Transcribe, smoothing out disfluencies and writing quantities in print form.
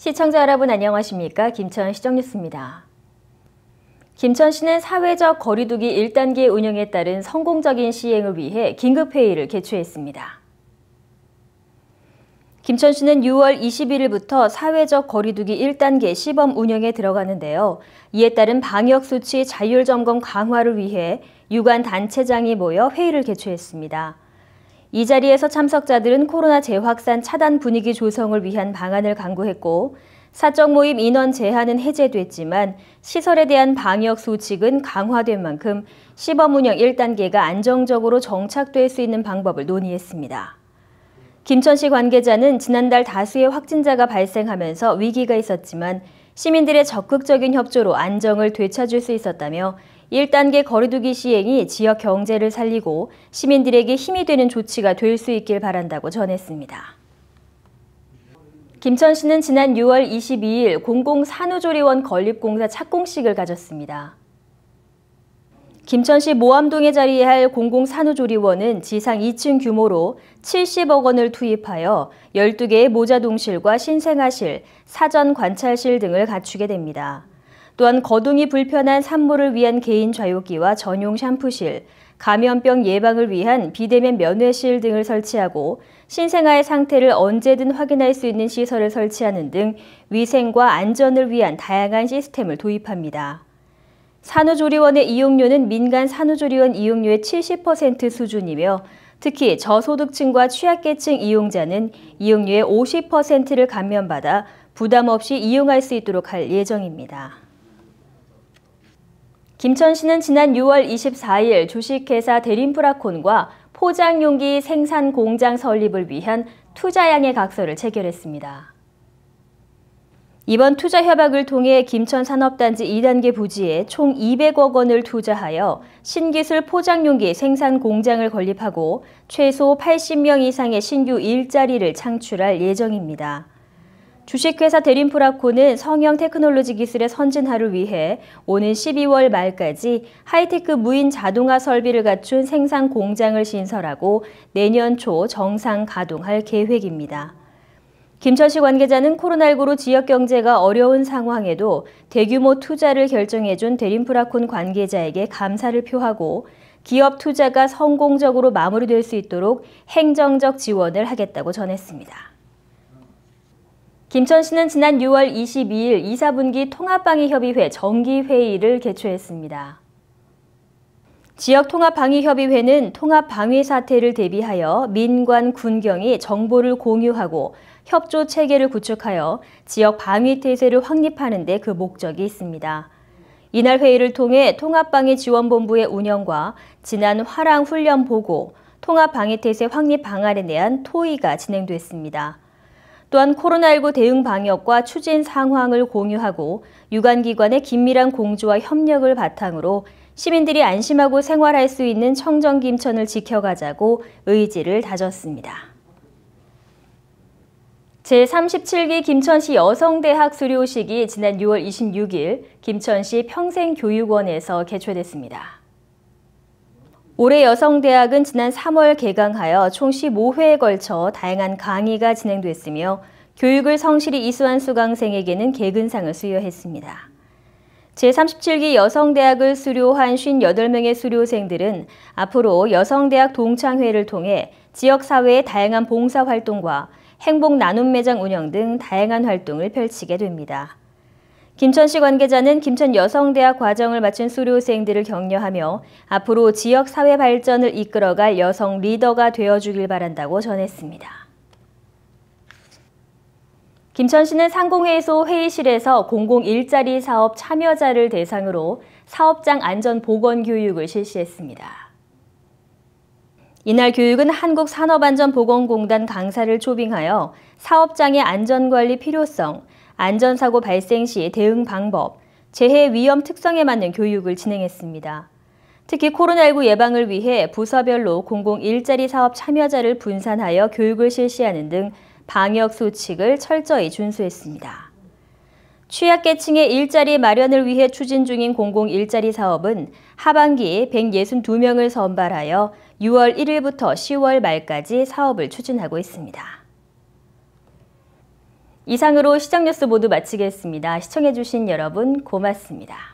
시청자 여러분 안녕하십니까? 김천시정뉴스입니다. 김천시는 사회적 거리두기 1단계 운영에 따른 성공적인 시행을 위해 긴급회의를 개최했습니다. 김천시는 6월 21일부터 사회적 거리두기 1단계 시범 운영에 들어가는데요. 이에 따른 방역수치 자율점검 강화를 위해 유관 단체장이 모여 회의를 개최했습니다. 이 자리에서 참석자들은 코로나 재확산 차단 분위기 조성을 위한 방안을 강구했고 사적 모임 인원 제한은 해제됐지만 시설에 대한 방역 수칙은 강화된 만큼 시범 운영 1단계가 안정적으로 정착될 수 있는 방법을 논의했습니다. 김천시 관계자는 지난달 다수의 확진자가 발생하면서 위기가 있었지만 시민들의 적극적인 협조로 안정을 되찾을 수 있었다며 1단계 거리두기 시행이 지역 경제를 살리고 시민들에게 힘이 되는 조치가 될 수 있길 바란다고 전했습니다. 김천시는 지난 6월 22일 공공산후조리원 건립공사 착공식을 가졌습니다. 김천시 모암동에 자리할 공공산후조리원은 지상 2층 규모로 70억 원을 투입하여 12개의 모자동실과 신생아실, 사전 관찰실 등을 갖추게 됩니다. 또한 거동이 불편한 산모를 위한 개인 좌욕기와 전용 샴푸실, 감염병 예방을 위한 비대면 면회실 등을 설치하고 신생아의 상태를 언제든 확인할 수 있는 시설을 설치하는 등 위생과 안전을 위한 다양한 시스템을 도입합니다. 산후조리원의 이용료는 민간 산후조리원 이용료의 70% 수준이며 특히 저소득층과 취약계층 이용자는 이용료의 50%를 감면받아 부담 없이 이용할 수 있도록 할 예정입니다. 김천시는 지난 6월 24일 주식회사 대림프라콘과 포장용기 생산 공장 설립을 위한 투자양해 각서를 체결했습니다. 이번 투자 협약을 통해 김천산업단지 2단계 부지에 총 200억 원을 투자하여 신기술 포장용기 생산 공장을 건립하고 최소 80명 이상의 신규 일자리를 창출할 예정입니다. 주식회사 대림프라콘은 성형 테크놀로지 기술의 선진화를 위해 오는 12월 말까지 하이테크 무인 자동화 설비를 갖춘 생산 공장을 신설하고 내년 초 정상 가동할 계획입니다. 김천시 관계자는 코로나19로 지역 경제가 어려운 상황에도 대규모 투자를 결정해준 대림프라콘 관계자에게 감사를 표하고 기업 투자가 성공적으로 마무리될 수 있도록 행정적 지원을 하겠다고 전했습니다. 김천시는 지난 6월 22일 2, 4분기 통합방위협의회 정기회의를 개최했습니다. 지역통합방위협의회는 통합방위 사태를 대비하여 민관, 군경이 정보를 공유하고 협조 체계를 구축하여 지역 방위태세를 확립하는 데 그 목적이 있습니다. 이날 회의를 통해 통합방위지원본부의 운영과 지난 화랑 훈련 보고, 통합방위태세 확립 방안에 대한 토의가 진행됐습니다. 또한 코로나19 대응 방역과 추진 상황을 공유하고 유관기관의 긴밀한 공조와 협력을 바탕으로 시민들이 안심하고 생활할 수 있는 청정김천을 지켜가자고 의지를 다졌습니다. 제37기 김천시 여성대학 수료식이 지난 6월 26일 김천시 평생교육원에서 개최됐습니다. 올해 여성대학은 지난 3월 개강하여 총 15회에 걸쳐 다양한 강의가 진행됐으며 교육을 성실히 이수한 수강생에게는 계근상을 수여했습니다. 제37기 여성대학을 수료한 58명의 수료생들은 앞으로 여성대학 동창회를 통해 지역사회의 다양한 봉사활동과 행복 나눔 매장 운영 등 다양한 활동을 펼치게 됩니다. 김천시 관계자는 김천 여성대학 과정을 마친 수료생들을 격려하며 앞으로 지역 사회 발전을 이끌어갈 여성 리더가 되어주길 바란다고 전했습니다. 김천시는 상공회의소 회의실에서 공공 일자리 사업 참여자를 대상으로 사업장 안전 보건 교육을 실시했습니다. 이날 교육은 한국산업안전보건공단 강사를 초빙하여 사업장의 안전관리 필요성, 안전사고 발생 시 대응 방법, 재해 위험 특성에 맞는 교육을 진행했습니다. 특히 코로나19 예방을 위해 부서별로 공공 일자리 사업 참여자를 분산하여 교육을 실시하는 등 방역 수칙을 철저히 준수했습니다. 취약계층의 일자리 마련을 위해 추진 중인 공공 일자리 사업은 하반기 162명을 선발하여 6월 1일부터 10월 말까지 사업을 추진하고 있습니다. 이상으로 시정뉴스 모두 마치겠습니다. 시청해주신 여러분 고맙습니다.